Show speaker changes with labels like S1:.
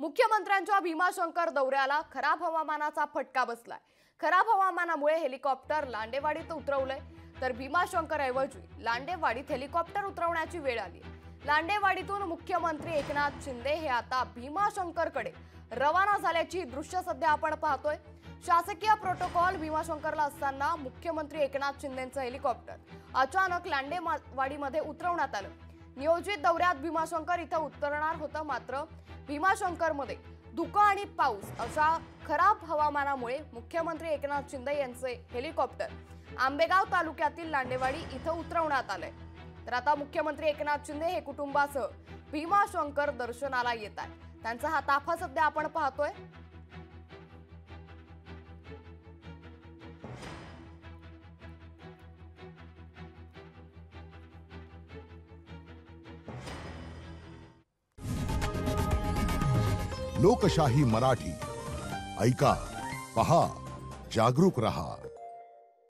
S1: मुख्यमंत्र्यांच्या भीमाशंकर दौऱ्याला खराब हवामानाचा फटका बसलाय। खराब हवामानामुळे हेलिकॉप्टर लांडेवाडीत उतरवलंय, तर भीमाशंकर ऐवजी लांडेवाडीत हेलिकॉप्टर उतरवण्याची वेळ आली। लांडेवाडीतून मुख्यमंत्री एकनाथ शिंदे हे आता भीमाशंकरकडे रवाना झाल्याची दृश्य सध्या आपण पाहतोय। शासकीय प्रोटोकॉल भीमाशंकरला असताना मुख्यमंत्री एकनाथ शिंदेंचं हेलिकॉप्टर अचानक लांडेवाडीमध्ये उतरवण्यात आलं। नियोजित दौऱ्यात भीमाशंकर इथं उतरणार होतं, मात्र भीमाशंकरमध्ये धुकं आणि पाऊस अशा खराब हवामानामुळे मुख्यमंत्री एकनाथ शिंदे यांचे हेलिकॉप्टर आंबेगाव तालुक्यातील लांडेवाडी इथं उतरवण्यात आलंय। तर आता मुख्यमंत्री एकनाथ शिंदे हे कुटुंबासह भीमाशंकर दर्शनाला येत आहेत। त्यांचा हा ताफा सध्या आपण पाहतोय।
S2: लोकशाही मराठी ऐका, पहा, जागरूक रहा।